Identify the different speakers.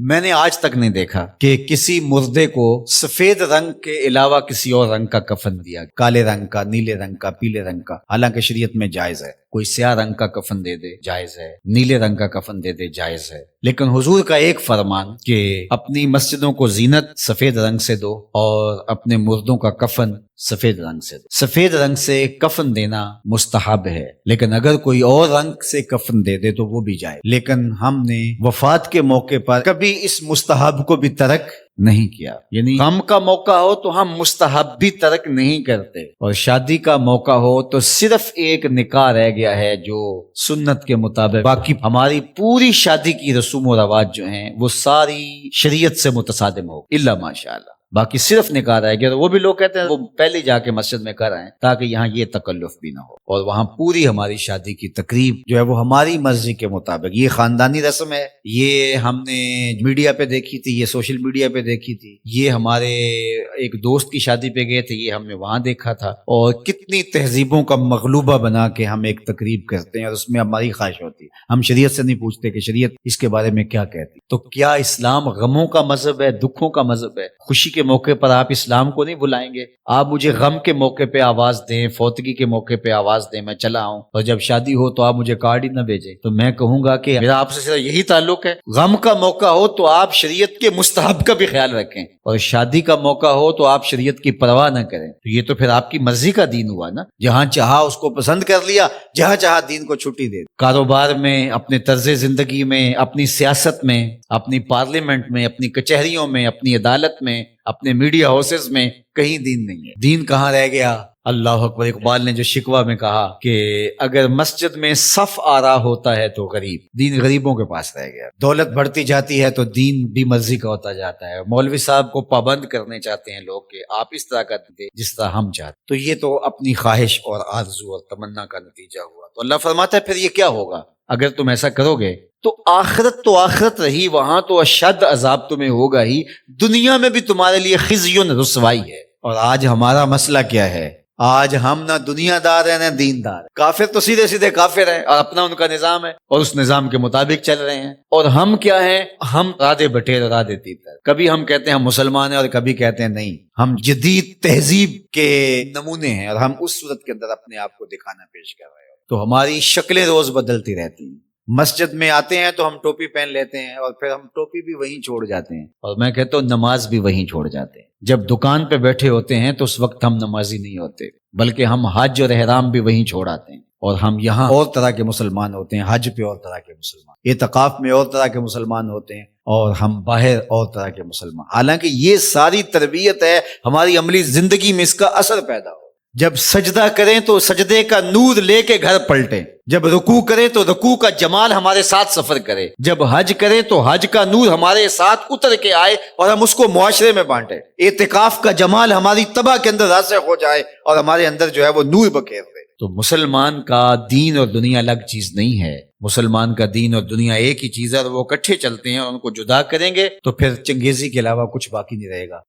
Speaker 1: میں نے آج تک نہیں دیکھا کہ کسی مردے کو سفید رنگ کے علاوہ کسی اور رنگ کا کفن دیا، کالے رنگ کا، نیلے رنگ کا، پیلے رنگ کا، حالانکہ شریعت میں جائز ہے۔ کوئی سیاہ رنگ کا کفن دے دے جائز ہے، نیلے رنگ کا کفن دے دے جائز ہے، لیکن حضور کا ایک فرمان کہ اپنی مسجدوں کو زینت سفید رنگ سے دو اور اپنے مردوں کا کفن سفید رنگ سے دو۔ سفید رنگ سے کفن دینا مستحب ہے، لیکن اگر کوئی اور رنگ سے کفن دے دے تو وہ بھی جائے۔ لیکن ہم نے وفات کے موقع پر کبھی اس مستحب کو بھی ترک نہیں کیا، یعنی غم کا موقع ہو تو ہم مستحب بھی ترک نہیں کرتے، اور شادی کا موقع ہو تو صرف ایک نکاح رہ گیا ہے جو سنت کے مطابق، باقی ہماری پوری شادی کی رسوم و رواج جو ہیں وہ ساری شریعت سے متصادم ہو الا ماشاءاللہ، باقی صرف نکاح رہ گیا۔ تو وہ بھی لوگ کہتے ہیں وہ پہلے جا کے مسجد میں کرائیں تاکہ یہاں یہ تکلف بھی نہ ہو، اور وہاں پوری ہماری شادی کی تقریب جو ہے وہ ہماری مرضی کے مطابق۔ یہ خاندانی رسم ہے، یہ ہم نے میڈیا پہ دیکھی تھی، یہ سوشل میڈیا پہ دیکھی تھی، یہ ہمارے ایک دوست کی شادی پہ گئے تھے، یہ ہم نے وہاں دیکھا تھا، اور کتنی تہذیبوں کا مغلوبہ بنا کے ہم ایک تقریب کرتے ہیں اور اس میں ہماری خواہش ہوتی ہے۔ ہم شریعت سے نہیں پوچھتے کہ شریعت اس کے بارے میں کیا کہتی۔ تو کیا اسلام غموں کا مذہب ہے، دکھوں کا مذہب ہے؟ خوشی کے موقع پر آپ اسلام کو نہیں بلائیں گے؟ آپ مجھے غم کے موقع پہ آواز دیں، فوتگی کے موقع پہ آواز دیں، میں چلا آؤں، اور جب شادی ہو تو آپ مجھے کارڈ ہی نہ بھیجیں، تو میں کہوں گا کہ میرا آپ سے صرف یہی تعلق ہے۔ غم کا موقع ہو تو آپ شریعت کے مستحب کا بھی خیال رکھیں، اور شادی کا موقع ہو تو آپ شریعت کی پرواہ نہ کریں۔ تو یہ تو پھر آپ کی مرضی کا دین ہوا نا، جہاں چاہا اس کو پسند کر لیا، جہاں چاہا دین کو چھٹی دے۔ کاروبار میں، اپنے طرز زندگی میں، اپنی سیاست میں، اپنی پارلیمنٹ میں، اپنی کچہریوں میں، اپنی عدالت میں، اپنے میڈیا ہاؤسز میں کہیں دین نہیں ہے۔ دین کہاں رہ گیا؟ اللہ اکبر۔ اقبال نے جو شکوہ میں کہا کہ اگر مسجد میں صف آ رہا ہوتا ہے تو غریب، دین غریبوں کے پاس رہ گیا۔ دولت بڑھتی جاتی ہے تو دین بھی مرضی کا ہوتا جاتا ہے۔ مولوی صاحب کو پابند کرنے چاہتے ہیں لوگ کہ آپ اس طرح کا دیں جس طرح ہم چاہتے، تو یہ تو اپنی خواہش اور آرزو اور تمنا کا نتیجہ ہوا۔ تو اللہ فرماتا ہے پھر یہ کیا ہوگا اگر تم ایسا کرو گے تو آخرت رہی، وہاں تو اشد عذاب تمہیں ہوگا ہی، دنیا میں بھی تمہارے لیے خزی رسوائی ہے۔ اور آج ہمارا مسئلہ کیا ہے؟ آج ہم نہ دنیا دار ہیں نہ دین دار۔ کافر تو سیدھے سیدھے کافر ہیں اور اپنا ان کا نظام ہے اور اس نظام کے مطابق چل رہے ہیں، اور ہم کیا ہیں؟ ہم رادے بٹیر رادے تیتر، کبھی ہم کہتے ہیں ہم مسلمان ہیں اور کبھی کہتے ہیں نہیں ہم جدید تہذیب کے نمونے ہیں، اور ہم اس صورت کے اندر اپنے آپ کو دکھانا پیش کر رہے ہیں۔ تو ہماری شکلیں روز بدلتی رہتی ہیں۔ مسجد میں آتے ہیں تو ہم ٹوپی پہن لیتے ہیں اور پھر ہم ٹوپی بھی وہیں چھوڑ جاتے ہیں، اور میں کہتا ہوں نماز بھی وہیں چھوڑ جاتے ہیں۔ جب دکان پہ بیٹھے ہوتے ہیں تو اس وقت ہم نمازی نہیں ہوتے، بلکہ ہم حج اور احرام بھی وہیں چھوڑ آتے ہیں، اور ہم یہاں اور طرح کے مسلمان ہوتے ہیں، حج پہ اور طرح کے مسلمان، اعتکاف میں اور طرح کے مسلمان ہوتے ہیں، اور ہم باہر اور طرح کے مسلمان۔ حالانکہ یہ ساری تربیت ہے ہماری عملی زندگی میں اس کا اثر پیدا ہو۔ جب سجدہ کریں تو سجدے کا نور لے کے گھر پلٹیں، جب رکوع کریں تو رکوع کا جمال ہمارے ساتھ سفر کرے، جب حج کریں تو حج کا نور ہمارے ساتھ اتر کے آئے اور ہم اس کو معاشرے میں بانٹیں، اعتکاف کا جمال ہماری طبع کے اندر راسخ ہو جائے اور ہمارے اندر جو ہے وہ نور بکھیر دے۔ تو مسلمان کا دین اور دنیا الگ چیز نہیں ہے، مسلمان کا دین اور دنیا ایک ہی چیز ہے، اور وہ اکٹھے چلتے ہیں، اور ان کو جدا کریں گے تو پھر چنگیزی کے علاوہ کچھ باقی نہیں رہے گا۔